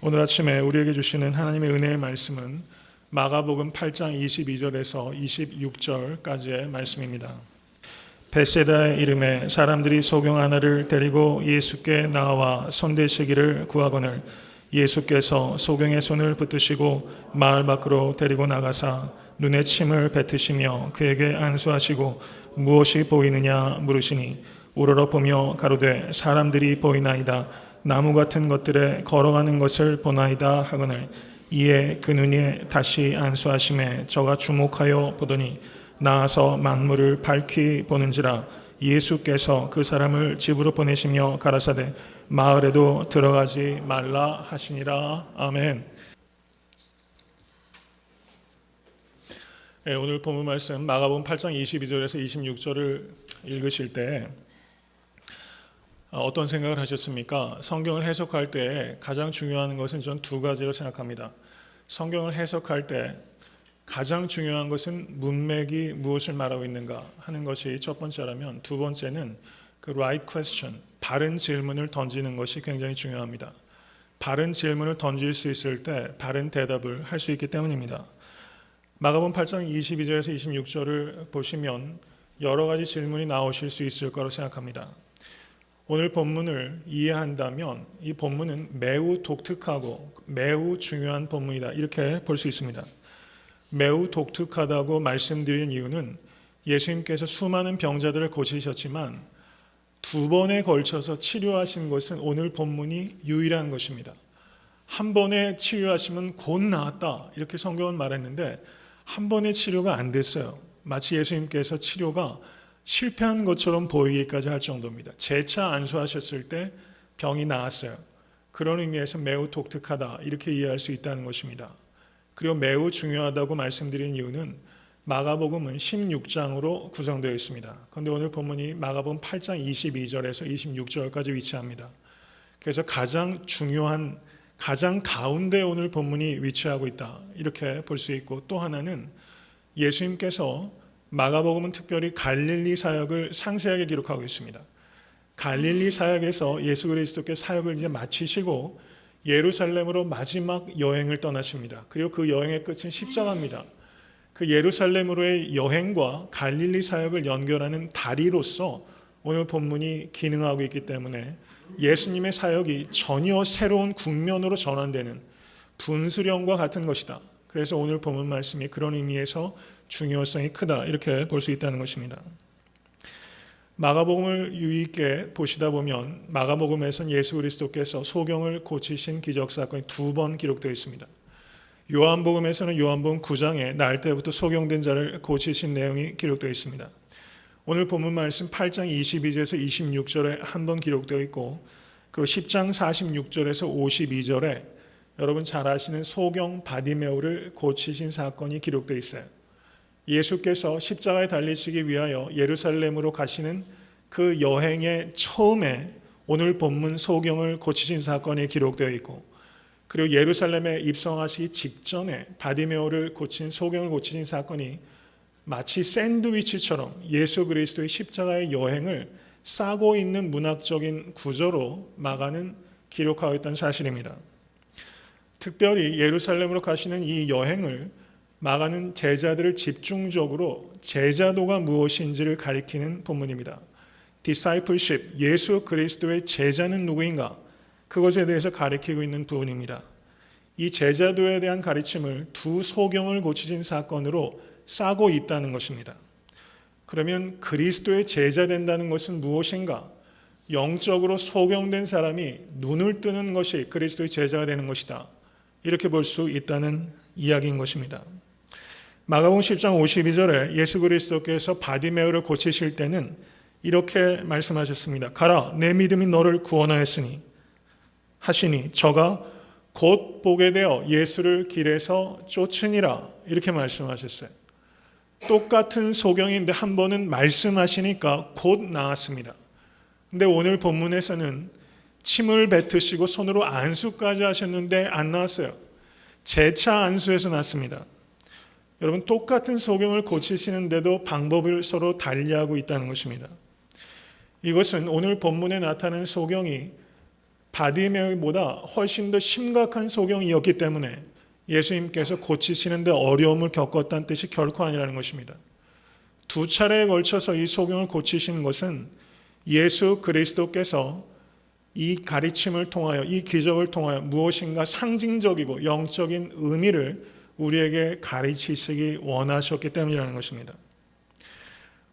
오늘 아침에 우리에게 주시는 하나님의 은혜의 말씀은 마가복음 8장 22절에서 26절까지의 말씀입니다. 벳세다의 이름에 사람들이 소경 하나를 데리고 예수께 나와 손대시기를 구하거늘 예수께서 소경의 손을 붙드시고 마을 밖으로 데리고 나가사 눈에 침을 뱉으시며 그에게 안수하시고 무엇이 보이느냐 물으시니 우러러 보며 가로되 사람들이 보이나이다. 나무 같은 것들에 걸어가는 것을 보나이다 하거늘 이에 그 눈이 다시 안수하심에 저가 주목하여 보더니 나아서 만물을 밝히 보는지라. 예수께서 그 사람을 집으로 보내시며 가라사대 마을에도 들어가지 말라 하시니라. 아멘. 네, 오늘 본문 말씀 마가복음 8장 22절에서 26절을 읽으실 때 어떤 생각을 하셨습니까? 성경을 해석할 때 가장 중요한 것은 저는 두 가지로 생각합니다. 성경을 해석할 때 가장 중요한 것은 문맥이 무엇을 말하고 있는가 하는 것이 첫 번째라면, 두 번째는 그 right question, 바른 질문을 던지는 것이 굉장히 중요합니다. 바른 질문을 던질 수 있을 때 바른 대답을 할 수 있기 때문입니다. 마가복음 8장 22절에서 26절을 보시면 여러 가지 질문이 나오실 수 있을 거라고 생각합니다. 오늘 본문을 이해한다면 이 본문은 매우 독특하고 매우 중요한 본문이다, 이렇게 볼 수 있습니다. 매우 독특하다고 말씀드린 이유는 예수님께서 수많은 병자들을 고치셨지만 두 번에 걸쳐서 치료하신 것은 오늘 본문이 유일한 것입니다. 한 번에 치료하시면 곧 나았다, 이렇게 성경은 말했는데 한 번의 치료가 안 됐어요. 마치 예수님께서 치료가 실패한 것처럼 보이기까지 할 정도입니다. 재차 안수하셨을 때 병이 나았어요. 그런 의미에서 매우 독특하다, 이렇게 이해할 수 있다는 것입니다. 그리고 매우 중요하다고 말씀드린 이유는 마가복음은 16장으로 구성되어 있습니다. 그런데 오늘 본문이 마가복음 8장 22절에서 26절까지 위치합니다. 그래서 가장 중요한, 가장 가운데 오늘 본문이 위치하고 있다, 이렇게 볼 수 있고, 또 하나는 예수님께서 마가복음은 특별히 갈릴리 사역을 상세하게 기록하고 있습니다. 갈릴리 사역에서 예수 그리스도께서 사역을 이제 마치시고 예루살렘으로 마지막 여행을 떠나십니다. 그리고 그 여행의 끝은 십자가입니다. 그 예루살렘으로의 여행과 갈릴리 사역을 연결하는 다리로서 오늘 본문이 기능하고 있기 때문에 예수님의 사역이 전혀 새로운 국면으로 전환되는 분수령과 같은 것이다. 그래서 오늘 본문 말씀이 그런 의미에서 중요성이 크다, 이렇게 볼 수 있다는 것입니다. 마가복음을 유의 있게 보시다 보면 마가복음에서는 예수 그리스도께서 소경을 고치신 기적사건이 두 번 기록되어 있습니다. 요한복음에서는 요한복음 9장에 날 때부터 소경된 자를 고치신 내용이 기록되어 있습니다. 오늘 본문 말씀 8장 22절에서 26절에 한 번 기록되어 있고, 그리고 10장 46절에서 52절에 여러분 잘 아시는 소경 바디메오를 고치신 사건이 기록되어 있어요. 예수께서 십자가에 달리시기 위하여 예루살렘으로 가시는 그 여행의 처음에 오늘 본문 소경을 고치신 사건이 기록되어 있고, 그리고 예루살렘에 입성하시기 직전에 바디메오를 고친, 소경을 고치신 사건이 마치 샌드위치처럼 예수 그리스도의 십자가의 여행을 싸고 있는 문학적인 구조로 마가는 기록하고 있다는 사실입니다. 특별히 예루살렘으로 가시는 이 여행을 마가는 제자들을 집중적으로 제자도가 무엇인지를 가리키는 본문입니다. discipleship, 예수 그리스도의 제자는 누구인가, 그것에 대해서 가리키고 있는 부분입니다. 이 제자도에 대한 가르침을 두 소경을 고치신 사건으로 싸고 있다는 것입니다. 그러면 그리스도의 제자 된다는 것은 무엇인가? 영적으로 소경된 사람이 눈을 뜨는 것이 그리스도의 제자가 되는 것이다, 이렇게 볼 수 있다는 이야기인 것입니다. 마가복음 10장 52절에 예수 그리스도께서 바디메오를 고치실 때는 이렇게 말씀하셨습니다. 가라, 내 믿음이 너를 구원하였으니 하시니 저가 곧 보게 되어 예수를 길에서 쫓으니라, 이렇게 말씀하셨어요. 똑같은 소경인데 한 번은 말씀하시니까 곧 나았습니다. 근데 오늘 본문에서는 침을 뱉으시고 손으로 안수까지 하셨는데 안 나왔어요. 재차 안수해서 났습니다. 여러분, 똑같은 소경을 고치시는데도 방법을 서로 달리하고 있다는 것입니다. 이것은 오늘 본문에 나타나는 소경이 바디메오보다 훨씬 더 심각한 소경이었기 때문에 예수님께서 고치시는데 어려움을 겪었다는 뜻이 결코 아니라는 것입니다. 두 차례에 걸쳐서 이 소경을 고치신 것은 예수 그리스도께서 이 가르침을 통하여, 이 기적을 통하여 무엇인가 상징적이고 영적인 의미를 우리에게 가르치시기 원하셨기 때문이라는 것입니다.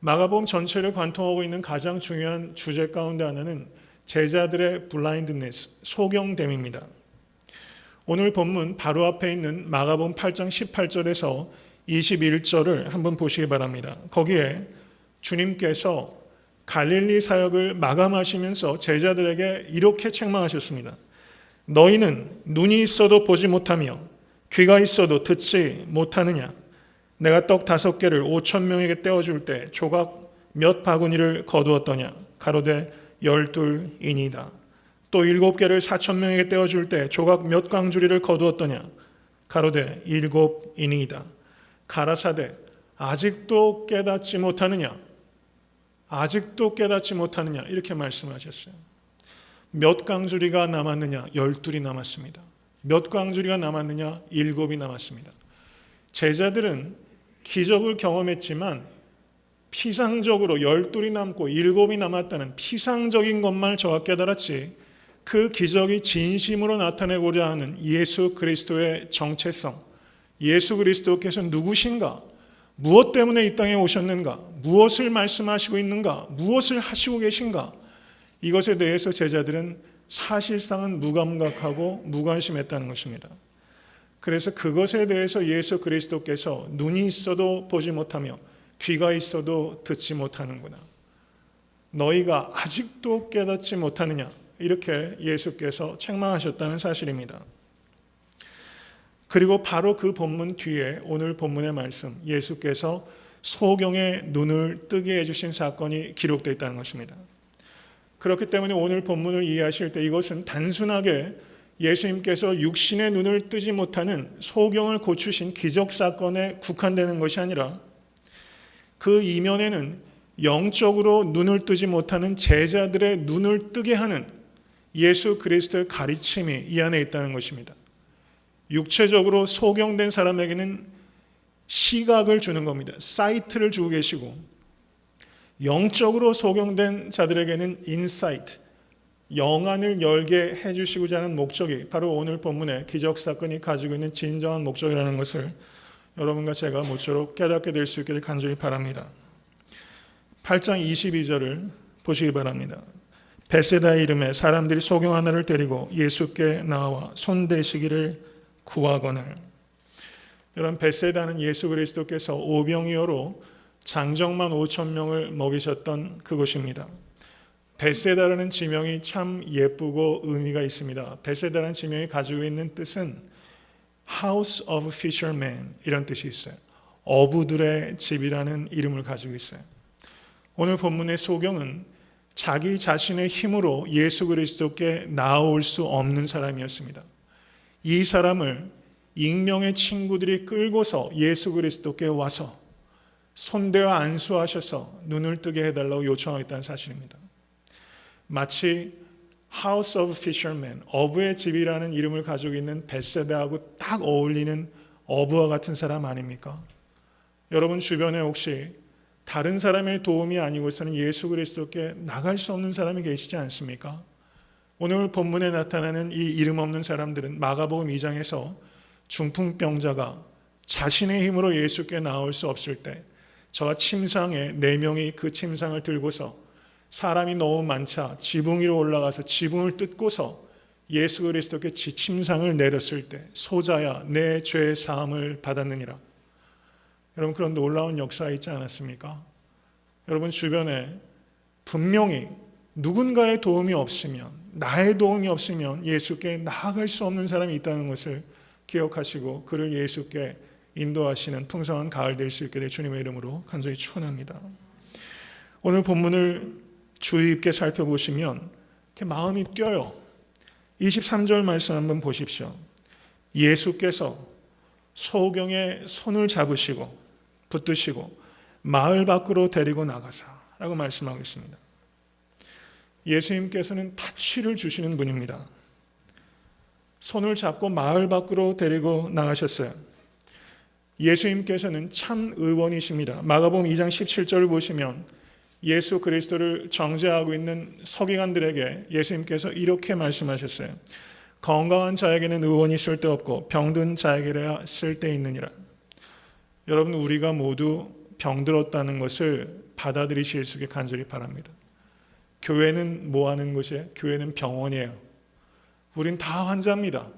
마가복음 전체를 관통하고 있는 가장 중요한 주제 가운데 하나는 제자들의 블라인드네스, 소경됨입니다. 오늘 본문 바로 앞에 있는 마가복음 8장 18절에서 21절을 한번 보시기 바랍니다. 거기에 주님께서 갈릴리 사역을 마감하시면서 제자들에게 이렇게 책망하셨습니다. 너희는 눈이 있어도 보지 못하며 귀가 있어도 듣지 못하느냐? 내가 떡 5개를 5,000명에게 떼어줄 때 조각 몇 바구니를 거두었더냐? 가로되 12이니이다. 또 7개를 4,000명에게 떼어줄 때 조각 몇 광주리를 거두었더냐? 가로되 7이니이다. 가라사대 아직도 깨닫지 못하느냐? 아직도 깨닫지 못하느냐? 이렇게 말씀하셨어요. 몇 광주리가 남았느냐? 12이 남았습니다. 몇 광주리가 남았느냐? 7이 남았습니다. 제자들은 기적을 경험했지만 피상적으로 12이 남고 7이 남았다는 피상적인 것만 저가 깨달았지 그 기적이 진심으로 나타내고자 하는 예수 그리스도의 정체성, 예수 그리스도께서 누구신가? 무엇 때문에 이 땅에 오셨는가? 무엇을 말씀하시고 있는가? 무엇을 하시고 계신가? 이것에 대해서 제자들은 사실상은 무감각하고 무관심했다는 것입니다. 그래서 그것에 대해서 예수 그리스도께서 눈이 있어도 보지 못하며 귀가 있어도 듣지 못하는구나. 너희가 아직도 깨닫지 못하느냐? 이렇게 예수께서 책망하셨다는 사실입니다. 그리고 바로 그 본문 뒤에 오늘 본문의 말씀, 예수께서 소경의 눈을 뜨게 해주신 사건이 기록되어 있다는 것입니다. 그렇기 때문에 오늘 본문을 이해하실 때 이것은 단순하게 예수님께서 육신의 눈을 뜨지 못하는 소경을 고치신 기적 사건에 국한되는 것이 아니라 그 이면에는 영적으로 눈을 뜨지 못하는 제자들의 눈을 뜨게 하는 예수 그리스도의 가르침이 이 안에 있다는 것입니다. 육체적으로 소경된 사람에게는 시각을 주는 겁니다. 사이트를 주고 계시고 영적으로 소경된 자들에게는 인사이트, 영안을 열게 해주시고자 하는 목적이 바로 오늘 본문의 기적사건이 가지고 있는 진정한 목적이라는 것을 여러분과 제가 모쪼록 깨닫게 될 수 있기를 간절히 바랍니다. 8장 22절을 보시기 바랍니다. 베세다의 이름에 사람들이 소경 하나를 데리고 예수께 나와 손대시기를 구하거늘. 여러분, 베세다는 예수 그리스도께서 오병이어로 장정만 5,000명을 먹이셨던 그곳입니다. 베세다라는 지명이 참 예쁘고 의미가 있습니다. 베세다라는 지명이 가지고 있는 뜻은 House of Fishermen 이런 뜻이 있어요. 어부들의 집이라는 이름을 가지고 있어요. 오늘 본문의 소경은 자기 자신의 힘으로 예수 그리스도께 나아올 수 없는 사람이었습니다. 이 사람을 익명의 친구들이 끌고서 예수 그리스도께 와서 손대어 안수하셔서 눈을 뜨게 해달라고 요청하겠다는 사실입니다. 마치 House of Fishermen, 어부의 집이라는 이름을 가지고 있는 벳세다하고 딱 어울리는 어부와 같은 사람 아닙니까? 여러분 주변에 혹시 다른 사람의 도움이 아니고서는 예수 그리스도께 나갈 수 없는 사람이 계시지 않습니까? 오늘 본문에 나타나는 이 이름 없는 사람들은 마가복음 2장에서 중풍병자가 자신의 힘으로 예수께 나올 수 없을 때 저와 침상에 4명이 그 침상을 들고서 사람이 너무 많자 지붕 위로 올라가서 지붕을 뜯고서 예수 그리스도께 침상을 내렸을 때 소자야 내 죄 사함을 받았느니라. 여러분 그런 놀라운 역사가 있지 않았습니까? 여러분 주변에 분명히 누군가의 도움이 없으면 나의 도움이 없으면 예수께 나아갈 수 없는 사람이 있다는 것을 기억하시고 그를 예수께 인도하시는 풍성한 가을 될 수 있게 될 주님의 이름으로 간절히 축원합니다. 오늘 본문을 주의 깊게 살펴보시면 이렇게 마음이 뛰어요. 23절 말씀 한번 보십시오. 예수께서 소경의 손을 잡으시고 붙드시고 마을 밖으로 데리고 나가사 라고 말씀하고 있습니다. 예수님께서는 타취를 주시는 분입니다. 손을 잡고 마을 밖으로 데리고 나가셨어요. 예수님께서는 참 의원이십니다. 마가복음 2장 17절을 보시면 예수 그리스도를 정죄하고 있는 서기관들에게 예수님께서 이렇게 말씀하셨어요. 건강한 자에게는 의원이 쓸데없고 병든 자에게야 쓸데있느니라. 여러분, 우리가 모두 병들었다는 것을 받아들이실 수 있게 간절히 바랍니다. 교회는 뭐 하는 곳이에요? 교회는 병원이에요. 우린 다 환자입니다.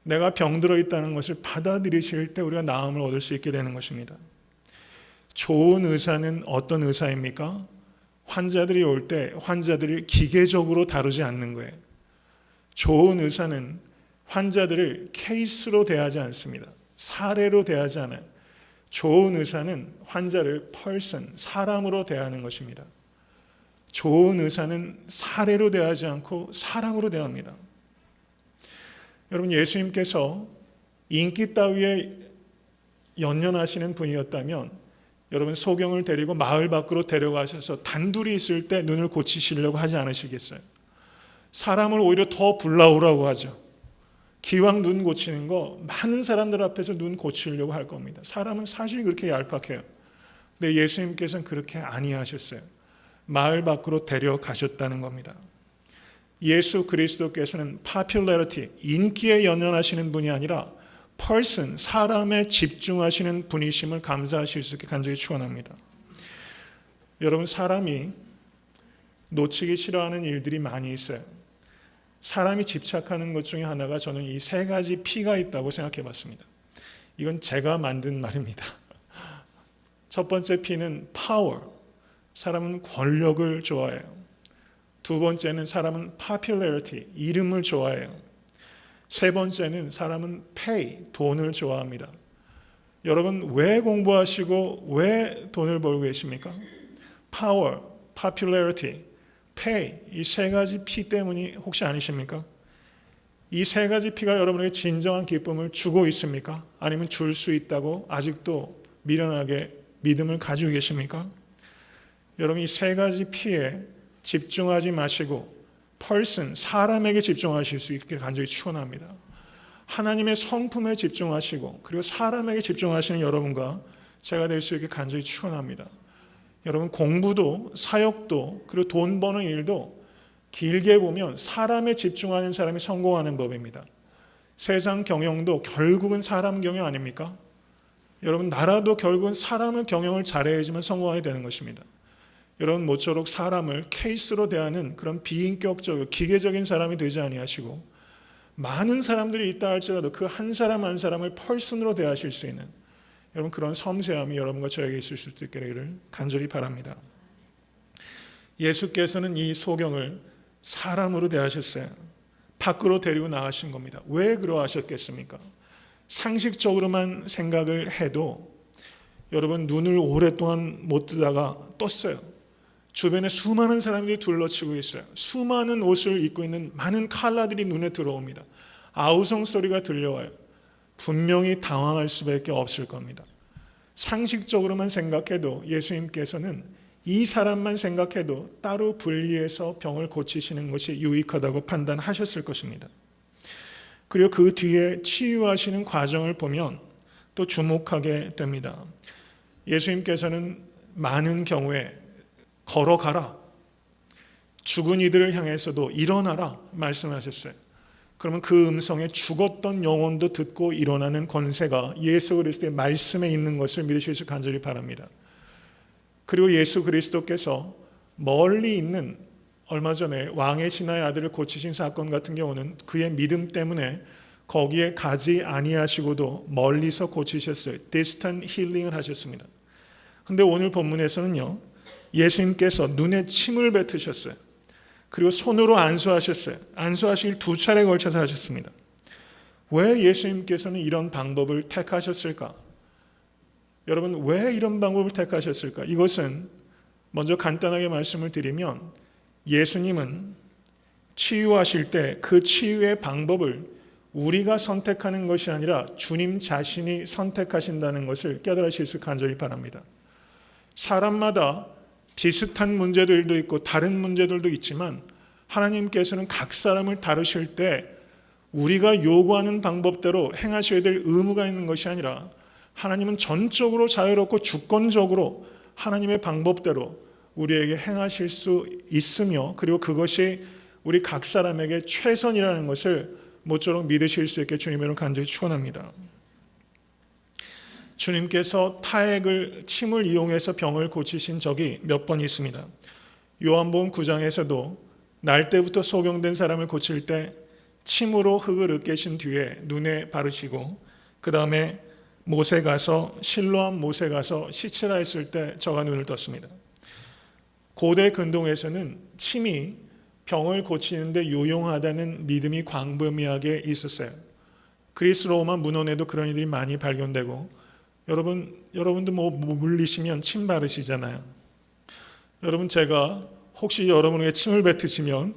내가 병들어 있다는 것을 받아들이실 때 우리가 나음을 얻을 수 있게 되는 것입니다. 좋은 의사는 어떤 의사입니까? 환자들이 올 때 환자들을 기계적으로 다루지 않는 거예요. 좋은 의사는 환자들을 케이스로 대하지 않습니다. 사례로 대하지 않아요. 좋은 의사는 환자를 펄슨, 사람으로 대하는 것입니다. 좋은 의사는 사례로 대하지 않고 사람으로 대합니다. 여러분, 예수님께서 인기 따위에 연연하시는 분이었다면 여러분, 소경을 데리고 마을 밖으로 데려가셔서 단둘이 있을 때 눈을 고치시려고 하지 않으시겠어요? 사람을 오히려 더 불러오라고 하죠. 기왕 눈 고치는 거 많은 사람들 앞에서 눈 고치려고 할 겁니다. 사람은 사실 그렇게 얄팍해요. 근데 예수님께서는 그렇게 아니하셨어요. 마을 밖으로 데려가셨다는 겁니다. 예수 그리스도께서는 popularity, 인기에 연연하시는 분이 아니라 person, 사람에 집중하시는 분이심을 감사하실 수 있게 간절히 축원합니다. 여러분, 사람이 놓치기 싫어하는 일들이 많이 있어요. 사람이 집착하는 것 중에 하나가 저는 이 세 가지 P가 있다고 생각해 봤습니다. 이건 제가 만든 말입니다. 첫 번째 P는 power, 사람은 권력을 좋아해요. 두 번째는 사람은 popularity, 이름을 좋아해요. 세 번째는 사람은 pay, 돈을 좋아합니다. 여러분, 왜 공부하시고 왜 돈을 벌고 계십니까? power, popularity, pay, 이 세 가지 P 때문이 혹시 아니십니까? 이 세 가지 P가 여러분에게 진정한 기쁨을 주고 있습니까? 아니면 줄 수 있다고 아직도 미련하게 믿음을 가지고 계십니까? 여러분, 이 세 가지 P에 집중하지 마시고 person, 사람에게 집중하실 수 있게 간절히 축원합니다. 하나님의 성품에 집중하시고 그리고 사람에게 집중하시는 여러분과 제가 될 수 있게 간절히 축원합니다. 여러분, 공부도 사역도 그리고 돈 버는 일도 길게 보면 사람에 집중하는 사람이 성공하는 법입니다. 세상 경영도 결국은 사람 경영 아닙니까? 여러분, 나라도 결국은 사람을 경영을 잘해야지만 성공하게 되는 것입니다. 여러분, 모쪼록 사람을 케이스로 대하는 그런 비인격적, 기계적인 사람이 되지 아니하시고 많은 사람들이 있다 할지라도 그 한 사람 한 사람을 펄슨으로 대하실 수 있는 여러분, 그런 섬세함이 여러분과 저에게 있을 수 있기를 간절히 바랍니다. 예수께서는 이 소경을 사람으로 대하셨어요. 밖으로 데리고 나가신 겁니다. 왜 그러하셨겠습니까? 상식적으로만 생각을 해도 여러분, 눈을 오랫동안 못 뜨다가 떴어요. 주변에 수많은 사람들이 둘러치고 있어요. 수많은 옷을 입고 있는 많은 컬러들이 눈에 들어옵니다. 아우성 소리가 들려와요. 분명히 당황할 수밖에 없을 겁니다. 상식적으로만 생각해도 예수님께서는 이 사람만 생각해도 따로 분리해서 병을 고치시는 것이 유익하다고 판단하셨을 것입니다. 그리고 그 뒤에 치유하시는 과정을 보면 또 주목하게 됩니다. 예수님께서는 많은 경우에 걸어가라, 죽은 이들을 향해서도 일어나라 말씀하셨어요. 그러면 그 음성에 죽었던 영혼도 듣고 일어나는 권세가 예수 그리스도의 말씀에 있는 것을 믿으실 수 간절히 바랍니다. 그리고 예수 그리스도께서 멀리 있는 얼마 전에 왕의 신하의 아들을 고치신 사건 같은 경우는 그의 믿음 때문에 거기에 가지 아니하시고도 멀리서 고치셨어요. distant healing을 하셨습니다. 그런데 오늘 본문에서는요, 예수님께서 눈에 침을 뱉으셨어요. 그리고 손으로 안수하셨어요. 안수하시길 2차례 걸쳐서 하셨습니다. 왜 예수님께서는 이런 방법을 택하셨을까? 여러분, 왜 이런 방법을 택하셨을까? 이것은 먼저 간단하게 말씀을 드리면 예수님은 치유하실 때 그 치유의 방법을 우리가 선택하는 것이 아니라 주님 자신이 선택하신다는 것을 깨달으실 수 간절히 바랍니다. 사람마다 비슷한 문제들도 있고 다른 문제들도 있지만 하나님께서는 각 사람을 다루실 때 우리가 요구하는 방법대로 행하셔야 될 의무가 있는 것이 아니라 하나님은 전적으로 자유롭고 주권적으로 하나님의 방법대로 우리에게 행하실 수 있으며, 그리고 그것이 우리 각 사람에게 최선이라는 것을 모쪼록 믿으실 수 있게 주님으로 간절히 축원합니다. 주님께서 침을 이용해서 병을 고치신 적이 몇 번 있습니다. 요한복음 9장에서도 날 때부터 소경된 사람을 고칠 때 침으로 흙을 으깨신 뒤에 눈에 바르시고, 그 다음에 실로암 못에 가서 씻으라 했을 때 저가 눈을 떴습니다. 고대 근동에서는 침이 병을 고치는데 유용하다는 믿음이 광범위하게 있었어요. 그리스 로마 문헌에도 그런 일들이 많이 발견되고, 여러분도 물리시면 침 바르시잖아요. 여러분, 제가 혹시 여러분에게 침을 뱉으시면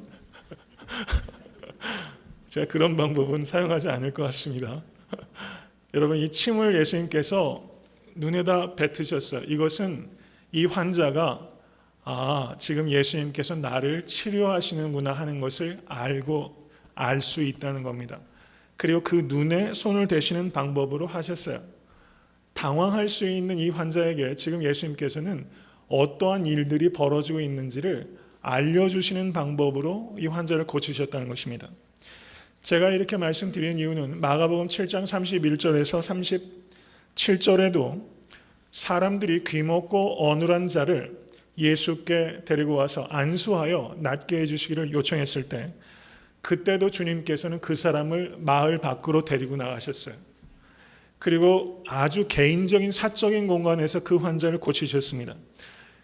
제가 그런 방법은 사용하지 않을 것 같습니다. 여러분, 이 침을 예수님께서 눈에다 뱉으셨어요. 이것은 이 환자가 지금 예수님께서 나를 치료하시는구나 하는 것을 알 수 있다는 겁니다. 그리고 그 눈에 손을 대시는 방법으로 하셨어요. 당황할 수 있는 이 환자에게 지금 예수님께서는 어떠한 일들이 벌어지고 있는지를 알려주시는 방법으로 이 환자를 고치셨다는 것입니다. 제가 이렇게 말씀드리는 이유는 마가복음 7장 31절에서 37절에도 사람들이 귀먹고 어눌한 자를 예수께 데리고 와서 안수하여 낫게 해주시기를 요청했을 때, 그때도 주님께서는 그 사람을 마을 밖으로 데리고 나가셨어요. 그리고 아주 개인적인 사적인 공간에서 그 환자를 고치셨습니다.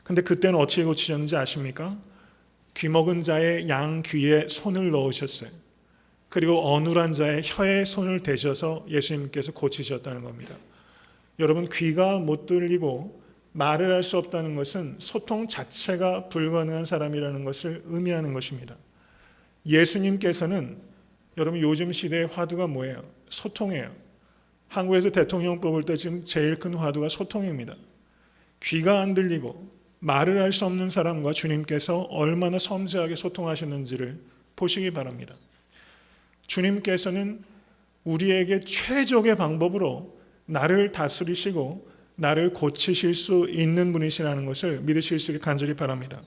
근데 그때는 어떻게 고치셨는지 아십니까? 귀먹은 자의 양 귀에 손을 넣으셨어요. 그리고 어눌한 자의 혀에 손을 대셔서 예수님께서 고치셨다는 겁니다. 여러분, 귀가 못 들리고 말을 할 수 없다는 것은 소통 자체가 불가능한 사람이라는 것을 의미하는 것입니다. 예수님께서는, 여러분, 요즘 시대의 화두가 뭐예요? 소통이에요. 한국에서 대통령 뽑을 때 지금 제일 큰 화두가 소통입니다. 귀가 안 들리고 말을 할 수 없는 사람과 주님께서 얼마나 섬세하게 소통하셨는지를 보시기 바랍니다. 주님께서는 우리에게 최적의 방법으로 나를 다스리시고 나를 고치실 수 있는 분이시라는 것을 믿으실 수 있게 간절히 바랍니다.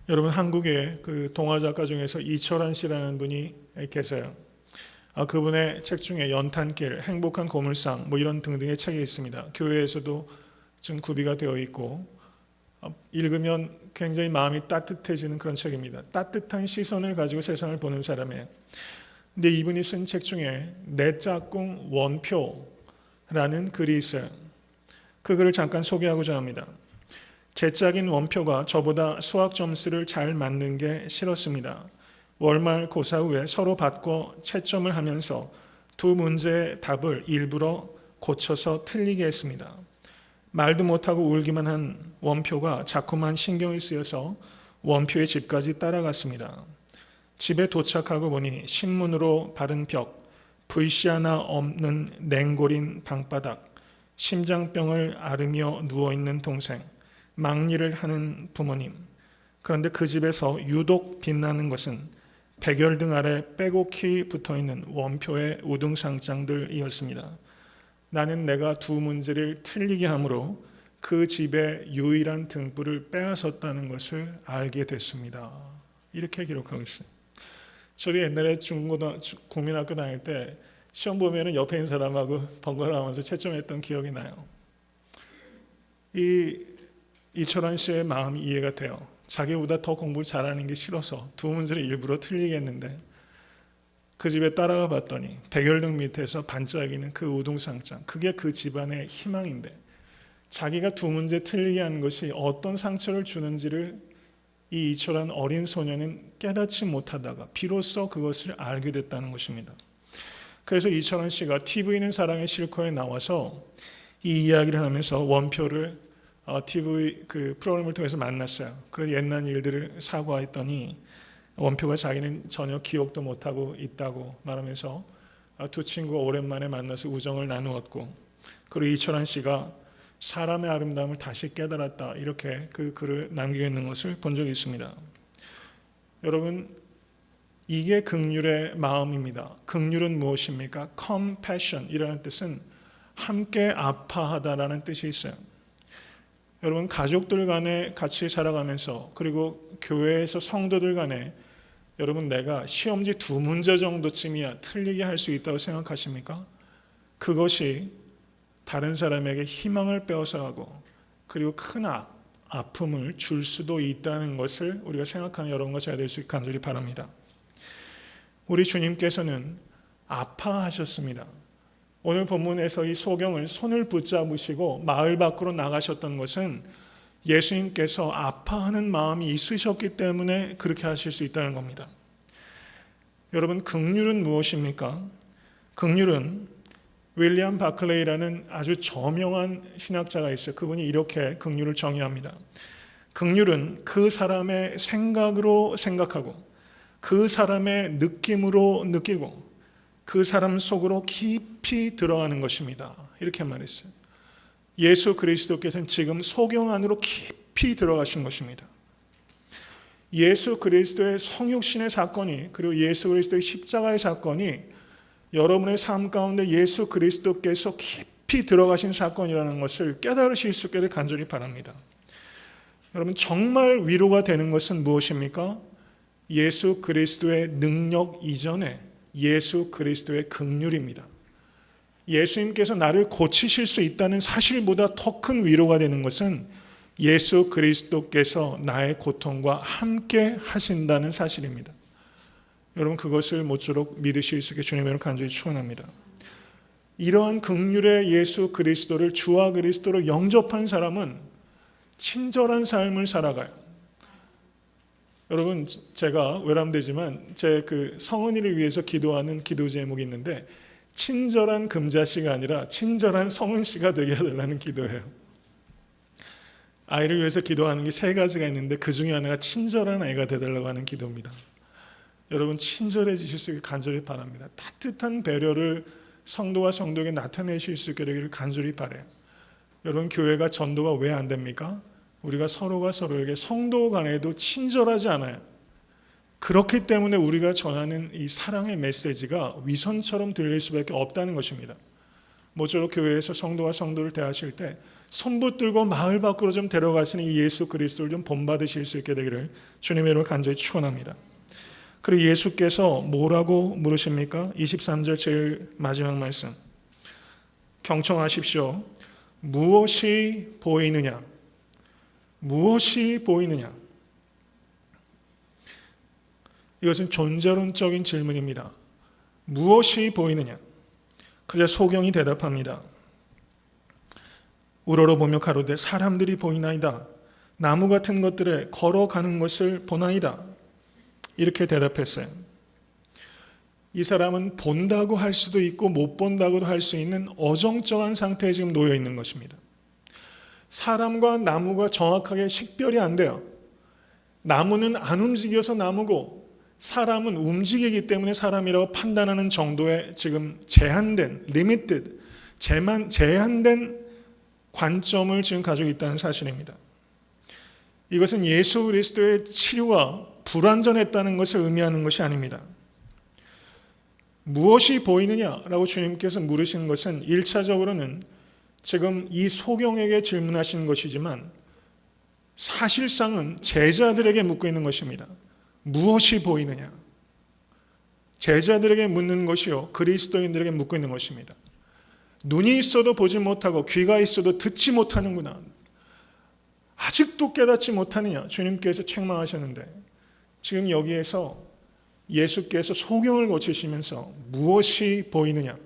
여러분, 한국의 그 동화작가 중에서 이철환 씨라는 분이 계세요. 그분의 책 중에 연탄길, 행복한 고물상 이런 등등의 책이 있습니다. 교회에서도 좀 구비가 되어 있고, 읽으면 굉장히 마음이 따뜻해지는 그런 책입니다. 따뜻한 시선을 가지고 세상을 보는 사람이에요. 근데 이분이 쓴 책 중에 내 짝꿍 원표라는 글이 있어요. 그 글을 잠깐 소개하고자 합니다. 제 짝인 원표가 저보다 수학 점수를 잘 맞는 게 싫었습니다. 월말 고사 후에 서로 바꿔 채점을 하면서 두 문제의 답을 일부러 고쳐서 틀리게 했습니다. 말도 못하고 울기만 한 원표가 자꾸만 신경이 쓰여서 원표의 집까지 따라갔습니다. 집에 도착하고 보니 신문으로 바른 벽, 불씨 하나 없는 냉골인 방바닥, 심장병을 앓으며 누워있는 동생, 막리를 하는 부모님. 그런데 그 집에서 유독 빛나는 것은 백열등 아래 빼곡히 붙어있는 원표의 우등상장들이었습니다. 나는 내가 두 문제를 틀리게 함으로 그 집의 유일한 등불을 빼앗았다는 것을 알게 됐습니다. 이렇게 기록하고 있어요. 저도 옛날에 국민학교 다닐 때 시험 보면 옆에 있는 사람하고 번갈아 가면서 채점했던 기억이 나요. 이철환 씨의 마음이 이해가 돼요. 자기보다 더 공부를 잘하는 게 싫어서 두 문제를 일부러 틀리게 했는데, 그 집에 따라가 봤더니 백열등 밑에서 반짝이는 그 우등상장, 그게 그 집안의 희망인데, 자기가 두 문제 틀리게 한 것이 어떤 상처를 주는지를 이 이철환 어린 소년은 깨닫지 못하다가 비로소 그것을 알게 됐다는 것입니다. 그래서 이철환 씨가 TV는 사랑의 실컷에 나와서 이 이야기를 하면서 원표를 TV 그 프로그램을 통해서 만났어요. 그래서 옛날 일들을 사과했더니 원표가 자기는 전혀 기억도 못하고 있다고 말하면서 두 친구가 오랜만에 만나서 우정을 나누었고, 그리고 이철환 씨가 사람의 아름다움을 다시 깨달았다. 이렇게 그 글을 남기고 있는 것을 본 적이 있습니다. 여러분, 이게 긍휼의 마음입니다. 긍휼은 무엇입니까? compassion이라는 뜻은 함께 아파하다라는 뜻이 있어요. 여러분, 가족들 간에 같이 살아가면서, 그리고 교회에서 성도들 간에 여러분, 내가 시험지 2문제 정도쯤이야 틀리게 할 수 있다고 생각하십니까? 그것이 다른 사람에게 희망을 빼앗아가고 그리고 큰 아픔을 줄 수도 있다는 것을 우리가 생각하는 여러분과 제가 될 수 있게 간절히 바랍니다. 우리 주님께서는 아파하셨습니다. 오늘 본문에서 이 소경을 손을 붙잡으시고 마을 밖으로 나가셨던 것은 예수님께서 아파하는 마음이 있으셨기 때문에 그렇게 하실 수 있다는 겁니다. 여러분, 긍휼은 무엇입니까? 긍휼은 윌리엄 바클레이라는 아주 저명한 신학자가 있어요. 그분이 이렇게 긍휼을 정의합니다. 긍휼은 그 사람의 생각으로 생각하고 그 사람의 느낌으로 느끼고 그 사람 속으로 깊이 들어가는 것입니다. 이렇게 말했어요. 예수 그리스도께서는 지금 소경 안으로 깊이 들어가신 것입니다. 예수 그리스도의 성육신의 사건이, 그리고 예수 그리스도의 십자가의 사건이 여러분의 삶 가운데 예수 그리스도께서 깊이 들어가신 사건이라는 것을 깨달으실 수 있기를 간절히 바랍니다. 여러분, 정말 위로가 되는 것은 무엇입니까? 예수 그리스도의 능력 이전에 예수 그리스도의 긍휼입니다. 예수님께서 나를 고치실 수 있다는 사실보다 더 큰 위로가 되는 것은 예수 그리스도께서 나의 고통과 함께 하신다는 사실입니다. 여러분, 그것을 모쪼록 믿으실 수 있게 주님으로 간절히 축원합니다. 이러한 긍휼의 예수 그리스도를 주와 그리스도로 영접한 사람은 친절한 삶을 살아가요. 여러분, 제가 외람되지만 제 그 성은이를 위해서 기도하는 기도 제목이 있는데 친절한 금자씨가 아니라 친절한 성은씨가 되게 해달라는 기도예요. 아이를 위해서 기도하는 게 3가지가 있는데 그 중에 하나가 친절한 아이가 되달라고 하는 기도입니다. 여러분, 친절해지실 수 있게 간절히 바랍니다. 따뜻한 배려를 성도와 성도에게 나타내실 수 있게 되기를 간절히 바라요. 여러분, 교회가 전도가 왜 안 됩니까? 우리가 서로가 서로에게 성도 간에도 친절하지 않아요. 그렇기 때문에 우리가 전하는 이 사랑의 메시지가 위선처럼 들릴 수밖에 없다는 것입니다. 모쪼록 교회에서 성도와 성도를 대하실 때 손붙들고 마을 밖으로 좀 데려가시는 이 예수 그리스도를 좀 본받으실 수 있게 되기를 주님의 이름으로 간절히 축원합니다. 그리고 예수께서 뭐라고 물으십니까? 23절 제일 마지막 말씀. 경청하십시오. 무엇이 보이느냐? 무엇이 보이느냐? 이것은 존재론적인 질문입니다. 무엇이 보이느냐? 그래서 소경이 대답합니다. 우러러보며 가로되 사람들이 보이나이다. 나무 같은 것들에 걸어가는 것을 보나이다. 이렇게 대답했어요. 이 사람은 본다고 할 수도 있고 못 본다고도 할 수 있는 어정쩡한 상태에 지금 놓여 있는 것입니다. 사람과 나무가 정확하게 식별이 안 돼요. 나무는 안 움직여서 나무고 사람은 움직이기 때문에 사람이라고 판단하는 정도의 지금 제한된, limited, 제한된 관점을 지금 가지고 있다는 사실입니다. 이것은 예수 그리스도의 치료가 불완전했다는 것을 의미하는 것이 아닙니다. 무엇이 보이느냐라고 주님께서 물으신 것은 1차적으로는 지금 이 소경에게 질문하신 것이지만 사실상은 제자들에게 묻고 있는 것입니다. 무엇이 보이느냐? 제자들에게 묻는 것이요, 그리스도인들에게 묻고 있는 것입니다. 눈이 있어도 보지 못하고 귀가 있어도 듣지 못하는구나. 아직도 깨닫지 못하느냐? 주님께서 책망하셨는데 지금 여기에서 예수께서 소경을 고치시면서 무엇이 보이느냐?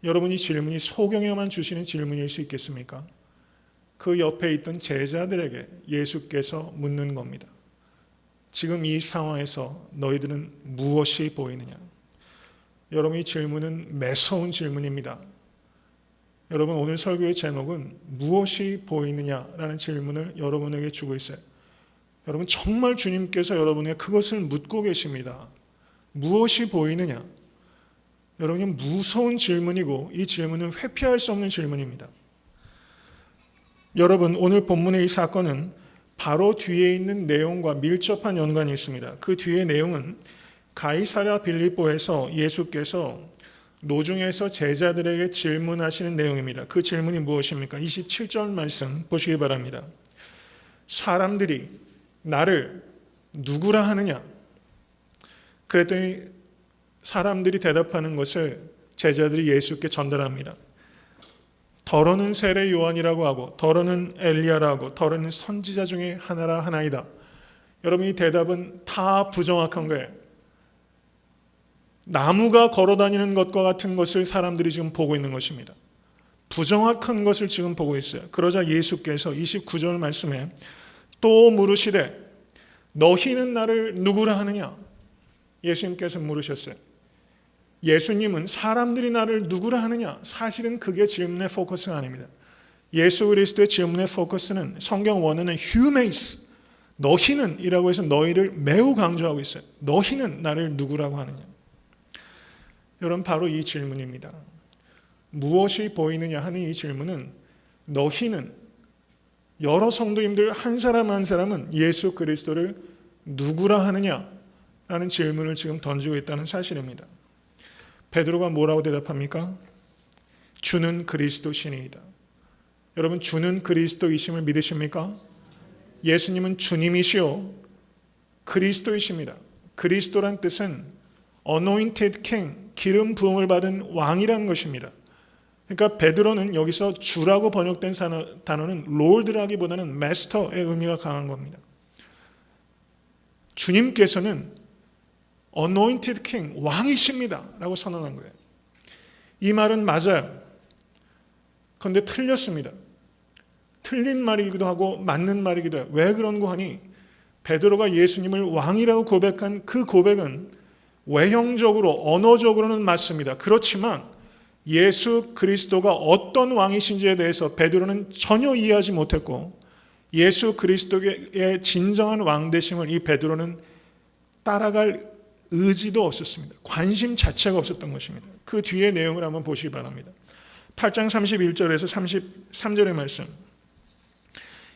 여러분이 질문이 소경에만 주시는 질문일 수 있겠습니까? 그 옆에 있던 제자들에게 예수께서 묻는 겁니다. 지금 이 상황에서 너희들은 무엇이 보이느냐? 여러분, 이 질문은 매서운 질문입니다. 여러분, 오늘 설교의 제목은 무엇이 보이느냐라는 질문을 여러분에게 주고 있어요. 여러분, 정말 주님께서 여러분에게 그것을 묻고 계십니다. 무엇이 보이느냐? 여러분이 무서운 질문이고 이 질문은 회피할 수 없는 질문입니다. 여러분, 오늘 본문의 이 사건은 바로 뒤에 있는 내용과 밀접한 연관이 있습니다. 그 뒤의 내용은 가이사랴 빌립보에서 예수께서 노중에서 제자들에게 질문하시는 내용입니다. 그 질문이 무엇입니까? 27절 말씀 보시기 바랍니다. 사람들이 나를 누구라 하느냐? 그랬더니 사람들이 대답하는 것을 제자들이 예수께 전달합니다. 더러는 세례 요한이라고 하고, 더러는 엘리야라고, 더러는 선지자 중에 하나라 하나이다. 여러분, 이 대답은 다 부정확한 거예요. 나무가 걸어다니는 것과 같은 것을 사람들이 지금 보고 있는 것입니다. 부정확한 것을 지금 보고 있어요. 그러자 예수께서 29절 말씀에 또 물으시되 너희는 나를 누구라 하느냐? 예수님께서 물으셨어요. 예수님은 사람들이 나를 누구라 하느냐? 사실은 그게 질문의 포커스가 아닙니다. 예수 그리스도의 질문의 포커스는 성경 원어는 휴메이스, 너희는 이라고 해서 너희를 매우 강조하고 있어요. 너희는 나를 누구라고 하느냐? 여러분, 바로 이 질문입니다. 무엇이 보이느냐 하는 이 질문은 너희는, 여러 성도님들 한 사람 한 사람은 예수 그리스도를 누구라 하느냐라는 질문을 지금 던지고 있다는 사실입니다. 베드로가 뭐라고 대답합니까? 주는 그리스도시니이다. 여러분, 주는 그리스도이심을 믿으십니까? 예수님은 주님이시요 그리스도이십니다. 그리스도란 뜻은 anointed king, 기름 부음을 받은 왕이라는 것입니다. 그러니까 베드로는 여기서 주라고 번역된 단어는 롤드라기보다는 마스터의 의미가 강한 겁니다. 주님께서는 anointed king, 왕이십니다 라고 선언한 거예요. 이 말은 맞아요. 그런데 틀렸습니다. 틀린 말이기도 하고 맞는 말이기도 해요. 왜 그런고 하니 베드로가 예수님을 왕이라고 고백한 그 고백은 외형적으로, 언어적으로는 맞습니다. 그렇지만 예수 그리스도가 어떤 왕이신지에 대해서 베드로는 전혀 이해하지 못했고, 예수 그리스도의 진정한 왕되심을 이 베드로는 따라갈 의지도 없었습니다. 관심 자체가 없었던 것입니다. 그 뒤의 내용을 한번 보시기 바랍니다. 8장 31절에서 33절의 말씀.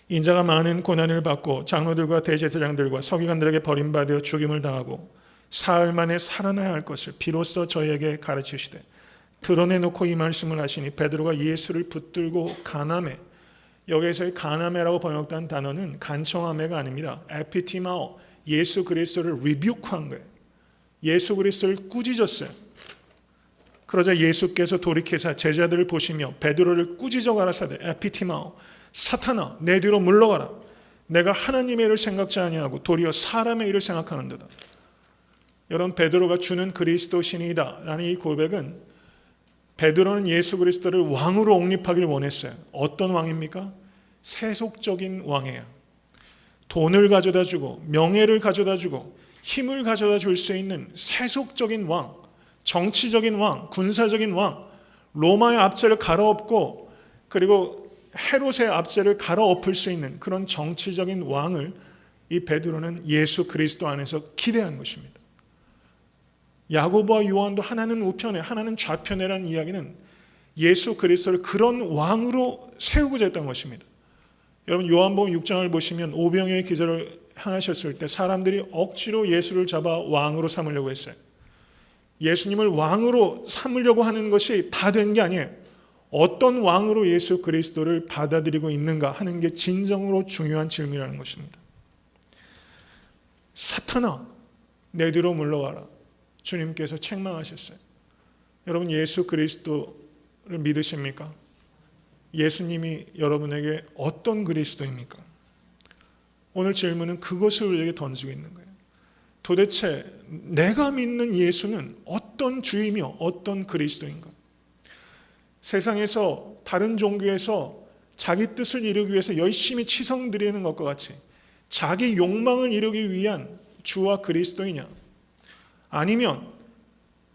인자가 많은 고난을 받고 장로들과 대제사장들과 서기관들에게 버림받아 죽임을 당하고 사흘 만에 살아나야 할 것을 비로소 저희에게 가르치시되 드러내놓고 이 말씀을 하시니 베드로가 예수를 붙들고 간암해, 여기에서의 간암해라고 번역된 단어는 간청함해가 아닙니다. 에피티마오, 예수 그리스도를 리뷰크한 거예요. 예수 그리스도를 꾸짖었어요. 그러자 예수께서 돌이켜서 제자들을 보시며 베드로를 꾸짖어 가라사대 에피티마오, 사탄아 내 뒤로 물러가라. 내가 하나님의 일을 생각지 아니하고 도리어 사람의 일을 생각하는도다. 여러분, 베드로가 주는 그리스도신이다 라는 이 고백은, 베드로는 예수 그리스도를 왕으로 옹립하길 원했어요. 어떤 왕입니까? 세속적인 왕이에요. 돈을 가져다 주고 명예를 가져다 주고 힘을 가져다 줄 수 있는 세속적인 왕, 정치적인 왕, 군사적인 왕, 로마의 압제를 갈아엎고 그리고 헤롯의 압제를 갈아엎을 수 있는 그런 정치적인 왕을 이 베드로는 예수 그리스도 안에서 기대한 것입니다. 야고보와 요한도 하나는 우편에 하나는 좌편에라는 이야기는 예수 그리스도를 그런 왕으로 세우고자 했던 것입니다. 여러분, 요한복음 6장을 보시면 오병이어의 기절을 행하셨을 때 사람들이 억지로 예수를 잡아 왕으로 삼으려고 했어요. 예수님을 왕으로 삼으려고 하는 것이 다 된 게 아니에요. 어떤 왕으로 예수 그리스도를 받아들이고 있는가 하는 게 진정으로 중요한 질문이라는 것입니다. 사탄아 내 뒤로 물러가라. 주님께서 책망하셨어요. 여러분, 예수 그리스도를 믿으십니까? 예수님이 여러분에게 어떤 그리스도입니까? 오늘 질문은 그것을 우리에게 던지고 있는 거예요. 도대체 내가 믿는 예수는 어떤 주이며 어떤 그리스도인가? 세상에서 다른 종교에서 자기 뜻을 이루기 위해서 열심히 치성 드리는 것과 같이 자기 욕망을 이루기 위한 주와 그리스도이냐? 아니면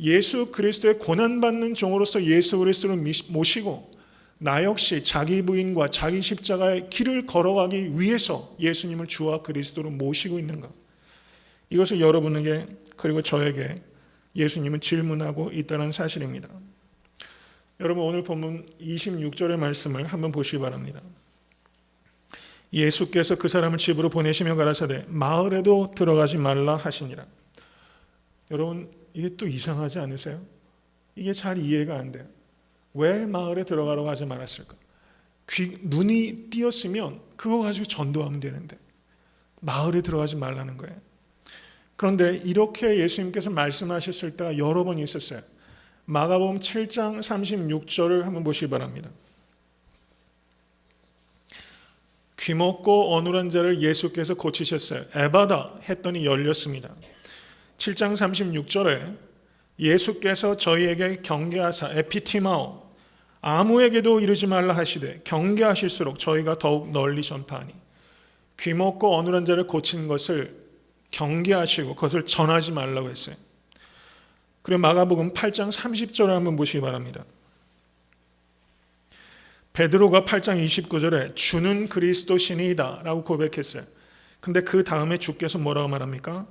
예수 그리스도의 고난받는 종으로서 예수 그리스도를 모시고 나 역시 자기 부인과 자기 십자가의 길을 걸어가기 위해서 예수님을 주와 그리스도로 모시고 있는가? 이것을 여러분에게 그리고 저에게 예수님은 질문하고 있다는 사실입니다. 여러분, 오늘 본문 26절의 말씀을 한번 보시기 바랍니다. 예수께서 그 사람을 집으로 보내시며 가라사대 마을에도 들어가지 말라 하시니라. 여러분, 이게 또 이상하지 않으세요? 이게 잘 이해가 안 돼요. 왜 마을에 들어가라고 하지 말았을까? 눈이 띄었으면 그거 가지고 전도하면 되는데 마을에 들어가지 말라는 거예요. 그런데 이렇게 예수님께서 말씀하셨을 때가 여러 번 있었어요. 마가복음 7장 36절을 한번 보시기 바랍니다. 귀먹고 어눌한 자를 예수께서 고치셨어요. 에바다 했더니 열렸습니다. 7장 36절에 예수께서 저희에게 경계하사 에피티마오 아무에게도 이르지 말라 하시되 경계하실수록 저희가 더욱 널리 전파하니, 귀먹고 어눌한 자를 고친 것을 경계하시고 그것을 전하지 말라고 했어요. 그리고 마가복음 8장 30절을 한번 보시기 바랍니다. 베드로가 8장 29절에 주는 그리스도시니이다 라고 고백했어요. 근데 그 다음에 주께서 뭐라고 말합니까?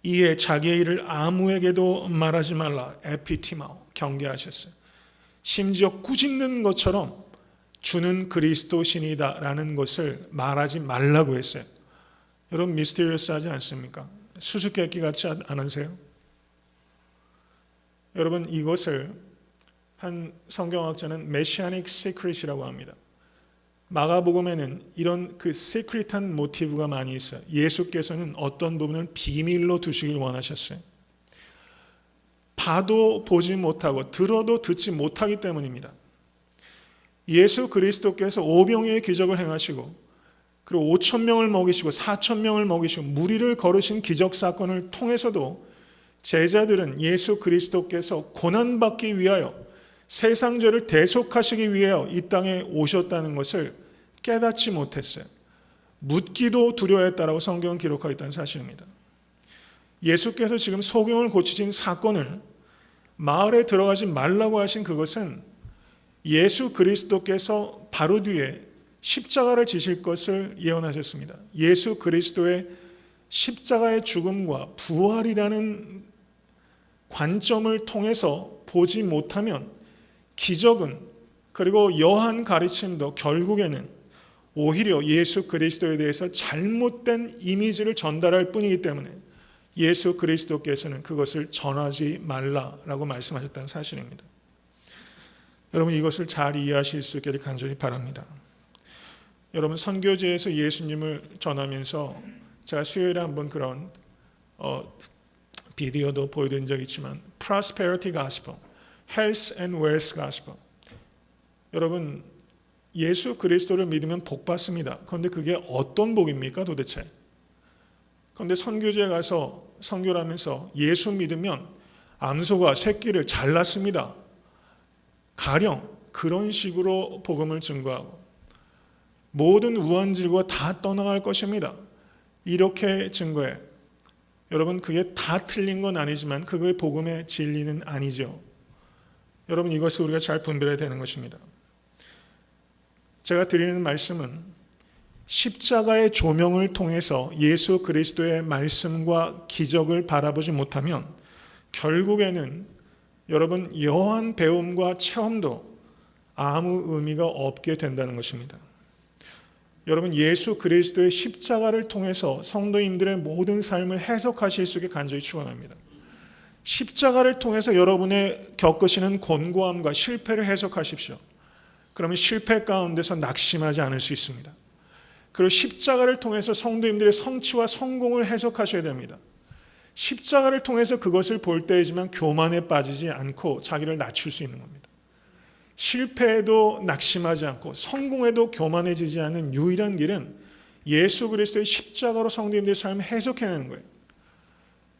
이에 자기의 일을 아무에게도 말하지 말라 에피티마오 경계하셨어요. 심지어 꾸짖는 것처럼 주는 그리스도시니이다 라는 것을 말하지 말라고 했어요. 여러분, 미스테리어스하지 않습니까? 수수께끼 같지 않으세요? 여러분, 이것을 한 성경학자는 메시아닉 시크릿이라고 합니다. 마가복음에는 이런 그 시크릿한 모티브가 많이 있어요. 예수께서는 어떤 부분을 비밀로 두시길 원하셨어요. 봐도 보지 못하고 들어도 듣지 못하기 때문입니다. 예수 그리스도께서 오병이의 기적을 행하시고 그리고 5,000명을 먹이시고 4,000명을 먹이시고 무리를 거르신 기적 사건을 통해서도 제자들은 예수 그리스도께서 고난받기 위하여 세상 죄를 대속하시기 위하여 이 땅에 오셨다는 것을 깨닫지 못했어요. 묻기도 두려워했다라고 성경은 기록하고 있다는 사실입니다. 예수께서 지금 소경을 고치신 사건을 마을에 들어가지 말라고 하신 그것은 예수 그리스도께서 바로 뒤에 십자가를 지실 것을 예언하셨습니다. 예수 그리스도의 십자가의 죽음과 부활이라는 관점을 통해서 보지 못하면 기적은 그리고 여한 가르침도 결국에는 오히려 예수 그리스도에 대해서 잘못된 이미지를 전달할 뿐이기 때문에 예수 그리스도께서는 그것을 전하지 말라라고 말씀하셨다는 사실입니다. 여러분, 이것을 잘 이해하실 수 있기를 간절히 바랍니다. 여러분, 선교제에서 예수님을 전하면서 제가 수요일에 한번 그런 비디오도 보여드린 적이 있지만 Prosperity Gospel, Health and Wealth Gospel, 여러분, 예수 그리스도를 믿으면 복 받습니다. 그런데 그게 어떤 복입니까 도대체? 그런데 선교지에 가서 선교를 하면서 예수 믿으면 암소가 새끼를 잘 낳습니다. 가령 그런 식으로 복음을 증거하고 모든 우환질과 다 떠나갈 것입니다. 이렇게 증거해. 여러분, 그게 다 틀린 건 아니지만 그게 복음의 진리는 아니죠. 여러분, 이것을 우리가 잘 분별해야 되는 것입니다. 제가 드리는 말씀은 십자가의 조명을 통해서 예수 그리스도의 말씀과 기적을 바라보지 못하면 결국에는 여러분 여한 배움과 체험도 아무 의미가 없게 된다는 것입니다. 여러분, 예수 그리스도의 십자가를 통해서 성도님들의 모든 삶을 해석하실 수 있게 간절히 축원합니다. 십자가를 통해서 여러분의 겪으시는 곤고함과 실패를 해석하십시오. 그러면 실패 가운데서 낙심하지 않을 수 있습니다. 그리고 십자가를 통해서 성도님들의 성취와 성공을 해석하셔야 됩니다. 십자가를 통해서 그것을 볼 때이지만 교만에 빠지지 않고 자기를 낮출 수 있는 겁니다. 실패에도 낙심하지 않고 성공에도 교만해지지 않는 유일한 길은 예수 그리스도의 십자가로 성도님들의 삶을 해석해내는 거예요.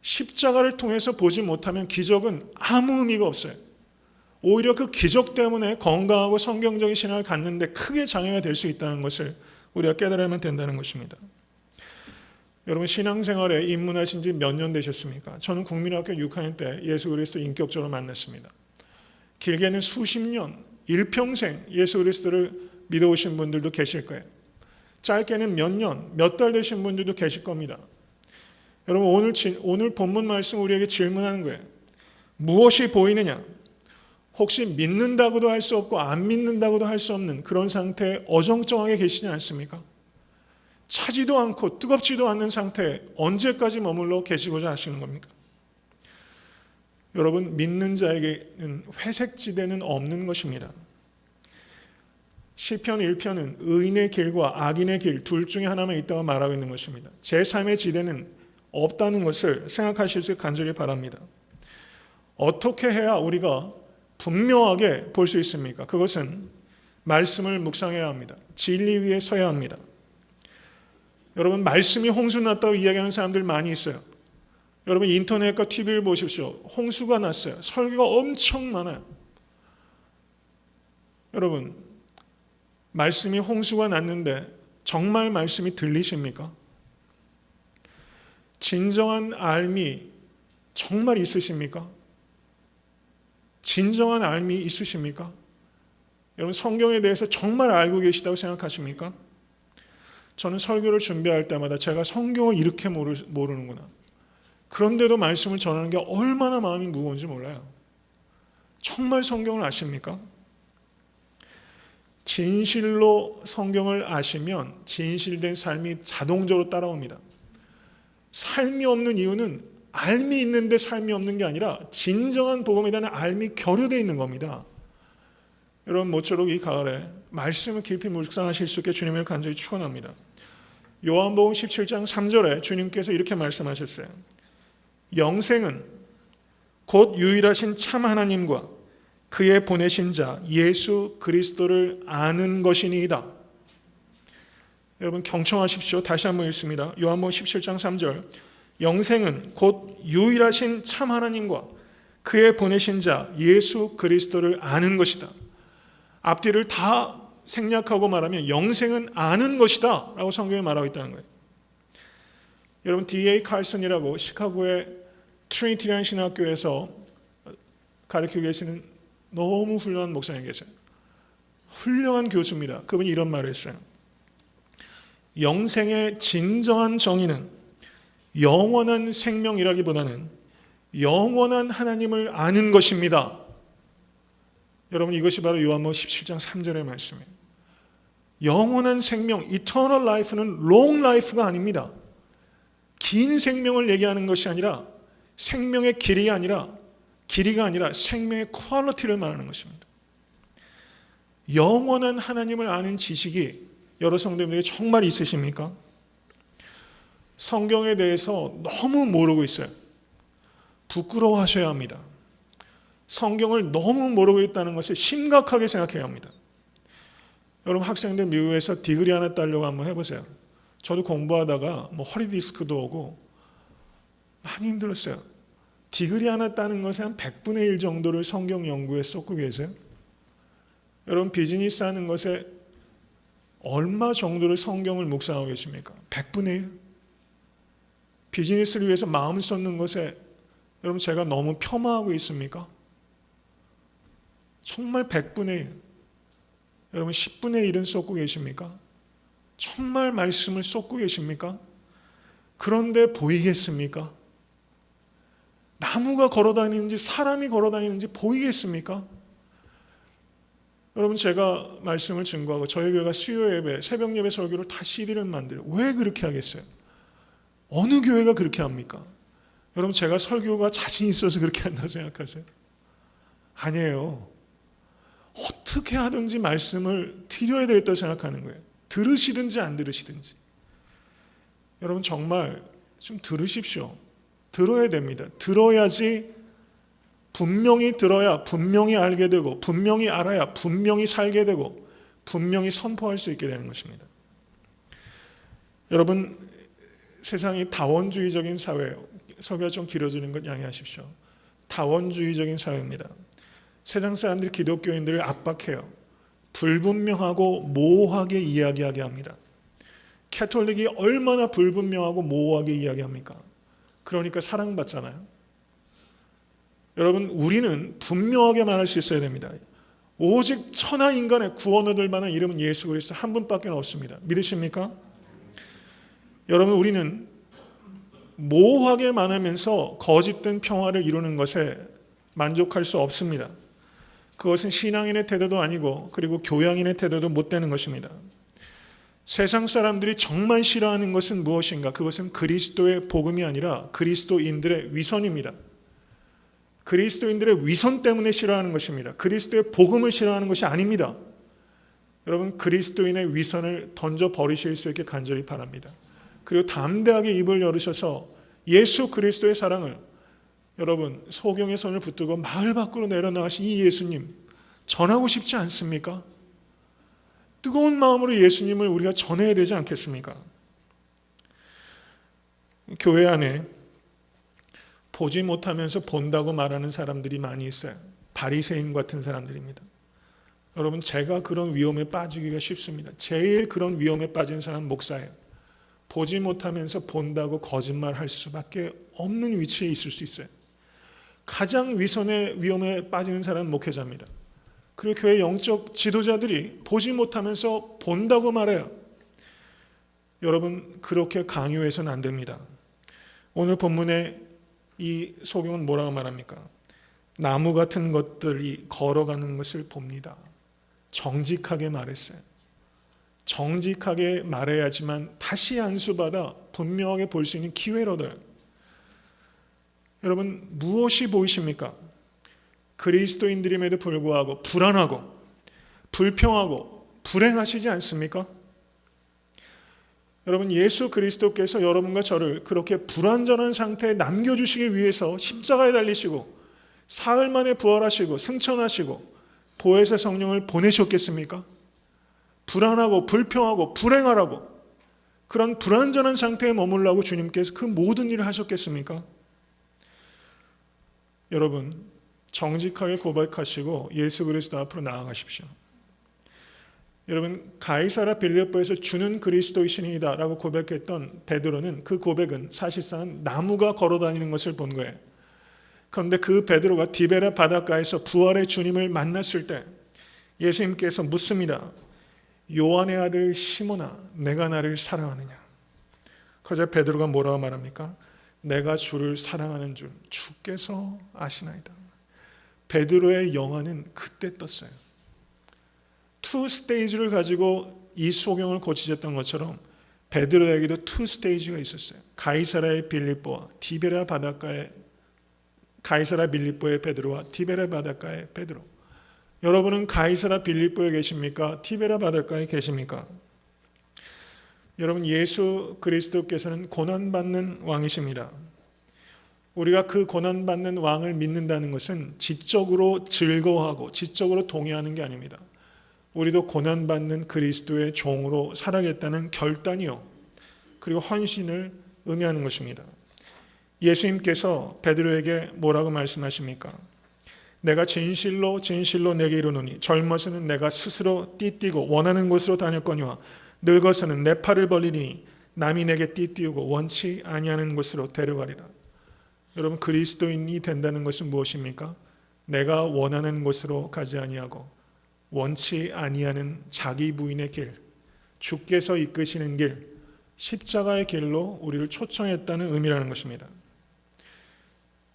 십자가를 통해서 보지 못하면 기적은 아무 의미가 없어요. 오히려 그 기적 때문에 건강하고 성경적인 신앙을 갖는데 크게 장애가 될 수 있다는 것을 우리가 깨달아야만 된다는 것입니다. 여러분, 신앙생활에 입문하신 지 몇 년 되셨습니까? 저는 국민학교 6학년 때 예수 그리스도 인격적으로 만났습니다. 길게는 수십 년, 일평생 예수 그리스도를 믿어오신 분들도 계실 거예요. 짧게는 몇 년, 몇 달 되신 분들도 계실 겁니다. 여러분, 오늘 본문 말씀 우리에게 질문하는 거예요. 무엇이 보이느냐? 혹시 믿는다고도 할 수 없고 안 믿는다고도 할 수 없는 그런 상태에 어정쩡하게 계시지 않습니까? 차지도 않고 뜨겁지도 않는 상태에 언제까지 머물러 계시고자 하시는 겁니까? 여러분, 믿는 자에게는 회색지대는 없는 것입니다. 시편 1편은 의인의 길과 악인의 길 둘 중에 하나만 있다고 말하고 있는 것입니다. 제3의 지대는 없다는 것을 생각하실 수 간절히 바랍니다. 어떻게 해야 우리가 분명하게 볼 수 있습니까? 그것은 말씀을 묵상해야 합니다. 진리 위에 서야 합니다. 여러분, 말씀이 홍수 났다고 이야기하는 사람들 많이 있어요. 여러분, 인터넷과 TV를 보십시오. 홍수가 났어요. 설교가 엄청 많아요. 여러분, 말씀이 홍수가 났는데 정말 말씀이 들리십니까? 진정한 알미 정말 있으십니까? 진정한 알미 있으십니까? 여러분, 성경에 대해서 정말 알고 계시다고 생각하십니까? 저는 설교를 준비할 때마다 제가 성경을 이렇게 모르는구나. 그런데도 말씀을 전하는 게 얼마나 마음이 무거운지 몰라요. 정말 성경을 아십니까? 진실로 성경을 아시면 진실된 삶이 자동적으로 따라옵니다. 삶이 없는 이유는 알미 있는데 삶이 없는 게 아니라 진정한 복음에 대한 알미 결여되어 있는 겁니다. 여러분, 모쪼록 이 가을에 말씀을 깊이 묵상하실 수 있게 주님을 간절히 축원합니다. 요한복음 17장 3절에 주님께서 이렇게 말씀하셨어요. 영생은 곧 유일하신 참 하나님과 그의 보내신 자 예수 그리스도를 아는 것이니이다. 여러분, 경청하십시오. 다시 한번 읽습니다. 요한복음 17장 3절. 영생은 곧 유일하신 참 하나님과 그의 보내신 자 예수 그리스도를 아는 것이다. 앞뒤를 다 생략하고 말하면 영생은 아는 것이다 라고 성경에 말하고 있다는 거예요. 여러분, D.A. 칼슨이라고 시카고의 트리니티리안 신학교에서 가르치고 계시는 너무 훌륭한 목사님 계세요. 훌륭한 교수입니다. 그분이 이런 말을 했어요. 영생의 진정한 정의는 영원한 생명이라기보다는 영원한 하나님을 아는 것입니다. 여러분, 이것이 바로 요한복음 17장 3절의 말씀이에요. 영원한 생명, eternal life는 long life가 아닙니다. 긴 생명을 얘기하는 것이 아니라 생명의 길이가 아니라 생명의 퀄리티를 말하는 것입니다. 영원한 하나님을 아는 지식이 여러 성도님들에게 정말 있으십니까? 성경에 대해서 너무 모르고 있어요. 부끄러워하셔야 합니다. 성경을 너무 모르고 있다는 것을 심각하게 생각해야 합니다. 여러분, 학생들 미국에서 디그리 하나 따려고 한번 해보세요. 저도 공부하다가 허리 디스크도 오고 많이 힘들었어요. 디그리 하나 따는 것에 한 100분의 1 정도를 성경 연구에 쏟고 계세요. 여러분, 비즈니스 하는 것에 얼마 정도를 성경을 묵상하고 계십니까? 100분의 1? 비즈니스를 위해서 마음 쏟는 것에 여러분, 제가 너무 폄하하고 있습니까? 정말 100분의 1, 여러분 10분의 1은 쏟고 계십니까? 정말 말씀을 쏟고 계십니까? 그런데 보이겠습니까? 나무가 걸어다니는지 사람이 걸어다니는지 보이겠습니까? 여러분, 제가 말씀을 증거하고 저희 교회가 수요 예배, 새벽 예배 설교를 다 CD를 만들어요. 왜 그렇게 하겠어요? 어느 교회가 그렇게 합니까? 여러분, 제가 설교가 자신 있어서 그렇게 한다고 생각하세요? 아니에요. 어떻게 하든지 말씀을 드려야 되겠다고 생각하는 거예요. 들으시든지 안 들으시든지. 여러분, 정말 좀 들으십시오. 들어야 됩니다. 들어야지, 분명히 들어야 분명히 알게 되고, 분명히 알아야 분명히 살게 되고, 분명히 선포할 수 있게 되는 것입니다. 여러분, 세상이 다원주의적인 사회예요. 설교가 좀 길어지는 것 양해하십시오. 다원주의적인 사회입니다. 세상 사람들이 기독교인들을 압박해요. 불분명하고 모호하게 이야기하게 합니다. 캐톨릭이 얼마나 불분명하고 모호하게 이야기합니까? 그러니까 사랑받잖아요. 여러분, 우리는 분명하게 말할 수 있어야 됩니다. 오직 천하 인간의 구원 얻을 만한 이름은 예수 그리스도 한 분밖에 없습니다. 믿으십니까? 여러분, 우리는 모호하게 말하면서 거짓된 평화를 이루는 것에 만족할 수 없습니다. 그것은 신앙인의 태도도 아니고 그리고 교양인의 태도도 못 되는 것입니다. 세상 사람들이 정말 싫어하는 것은 무엇인가? 그것은 그리스도의 복음이 아니라 그리스도인들의 위선입니다. 그리스도인들의 위선 때문에 싫어하는 것입니다. 그리스도의 복음을 싫어하는 것이 아닙니다. 여러분, 그리스도인의 위선을 던져버리실 수 있게 간절히 바랍니다. 그리고 담대하게 입을 열으셔서 예수 그리스도의 사랑을, 여러분, 소경의 손을 붙들고 마을 밖으로 내려나가신 이 예수님 전하고 싶지 않습니까? 뜨거운 마음으로 예수님을 우리가 전해야 되지 않겠습니까? 교회 안에 보지 못하면서 본다고 말하는 사람들이 많이 있어요. 바리새인 같은 사람들입니다. 여러분, 제가 그런 위험에 빠지기가 쉽습니다. 제일 그런 위험에 빠진 사람은 목사예요. 보지 못하면서 본다고 거짓말할 수밖에 없는 위치에 있을 수 있어요. 가장 위선의 위험에 빠지는 사람은 목회자입니다. 그리고 교회 영적 지도자들이 보지 못하면서 본다고 말해요. 여러분, 그렇게 강요해서는 안 됩니다. 오늘 본문에 이 소경은 뭐라고 말합니까? 나무 같은 것들이 걸어가는 것을 봅니다. 정직하게 말했어요. 정직하게 말해야지만 다시 안수받아 분명하게 볼 수 있는 기회를 얻어요. 여러분, 무엇이 보이십니까? 그리스도인들임에도 불구하고 불안하고 불평하고 불행하시지 않습니까? 여러분, 예수 그리스도께서 여러분과 저를 그렇게 불완전한 상태에 남겨주시기 위해서 십자가에 달리시고 사흘 만에 부활하시고 승천하시고 보혜사 성령을 보내셨겠습니까? 불안하고 불평하고 불행하라고, 그런 불완전한 상태에 머물라고 주님께서 그 모든 일을 하셨겠습니까? 여러분, 정직하게 고백하시고 예수 그리스도 앞으로 나아가십시오. 여러분, 가이사라 빌립보에서 주는 그리스도이시니이다 라고 고백했던 베드로는, 그 고백은 사실상 나무가 걸어다니는 것을 본 거예요. 그런데 그 베드로가 디베라 바닷가에서 부활의 주님을 만났을 때 예수님께서 묻습니다. 요한의 아들 시몬아, 내가 나를 사랑하느냐? 그러자 베드로가 뭐라고 말합니까? 내가 주를 사랑하는 줄 주께서 아시나이다. 베드로의 영안은 그때 떴어요. 투 스테이지를 가지고 이 소경을 고치셨던 것처럼 베드로에게도 투 스테이지가 있었어요. 가이사라의 빌립보와 디베라 바닷가의, 가이사라 빌립보의 베드로와 디베라 바닷가의 베드로. 여러분은 가이사라 빌립보에 계십니까? 디베라 바닷가에 계십니까? 여러분, 예수 그리스도께서는 고난받는 왕이십니다. 우리가 그 고난받는 왕을 믿는다는 것은 지적으로 즐거워하고 지적으로 동의하는 게 아닙니다. 우리도 고난받는 그리스도의 종으로 살아가겠다는 결단이요, 그리고 헌신을 의미하는 것입니다. 예수님께서 베드로에게 뭐라고 말씀하십니까? 내가 진실로 진실로 내게 이르노니 젊어서는 내가 스스로 띠띠고 원하는 곳으로 다녔거니와 늙어서는 내 팔을 벌리니 남이 내게 띠띠우고 원치 아니하는 곳으로 데려가리라. 여러분, 그리스도인이 된다는 것은 무엇입니까? 내가 원하는 곳으로 가지 아니하고 원치 아니하는 자기 부인의 길, 주께서 이끄시는 길, 십자가의 길로 우리를 초청했다는 의미라는 것입니다.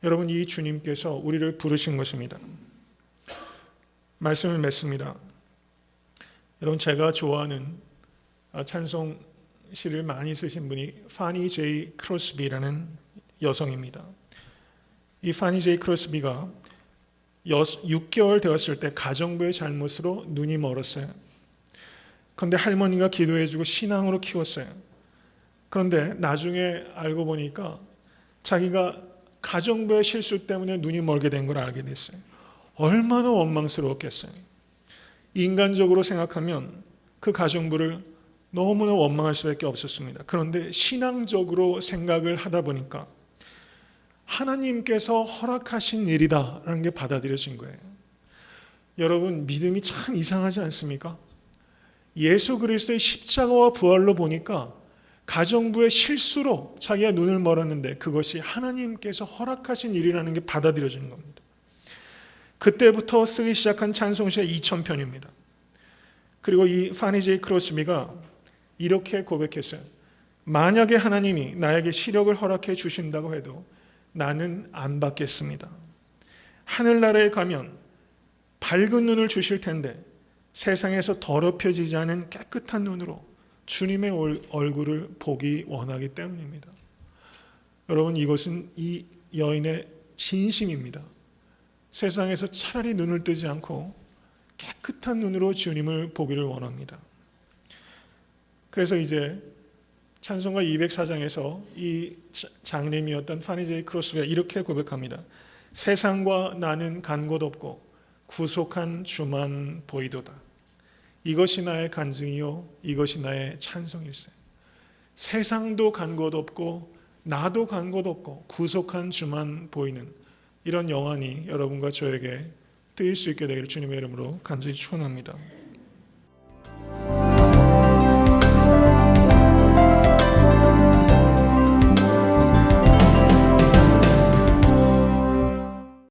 여러분, 이 주님께서 우리를 부르신 것입니다. 말씀을 맺습니다. 여러분, 제가 좋아하는 찬송 시를 많이 쓰신 분이 파니 제이 크로스비라는 여성입니다. 이 파니 제이 크로스비가 6개월 되었을 때 가정부의 잘못으로 눈이 멀었어요. 그런데 할머니가 기도해주고 신앙으로 키웠어요. 그런데 나중에 알고 보니까 자기가 가정부의 실수 때문에 눈이 멀게 된 걸 알게 됐어요. 얼마나 원망스러웠겠어요. 인간적으로 생각하면 그 가정부를 너무나 원망할 수밖에 없었습니다. 그런데 신앙적으로 생각을 하다 보니까 하나님께서 허락하신 일이다라는 게 받아들여진 거예요. 여러분, 믿음이 참 이상하지 않습니까? 예수 그리스도의 십자가와 부활로 보니까 가정부의 실수로 자기가 눈을 멀었는데 그것이 하나님께서 허락하신 일이라는 게 받아들여지는 겁니다. 그때부터 쓰기 시작한 찬송시가 2000편입니다. 그리고 이 파니 제이 크로스비가 이렇게 고백했어요. 만약에 하나님이 나에게 시력을 허락해 주신다고 해도 나는 안 받겠습니다. 하늘나라에 가면 밝은 눈을 주실 텐데 세상에서 더럽혀지지 않은 깨끗한 눈으로 주님의 얼굴을 보기 원하기 때문입니다. 여러분, 이것은 이 여인의 진심입니다. 세상에서 차라리 눈을 뜨지 않고 깨끗한 눈으로 주님을 보기를 원합니다. 그래서 이제 찬송가 204장에서 이 장님이었던 파니 제이 크로스가 이렇게 고백합니다. 세상과 나는 간 곳 없고 구속한 주만 보이도다. 이것이 나의 간증이요 이것이 나의 찬송일세. 세상도 간 곳 없고 나도 간 곳 없고 구속한 주만 보이는 이런 영안이 여러분과 저에게 뜨일 수 있게 되기를 주님의 이름으로 간절히 축원합니다.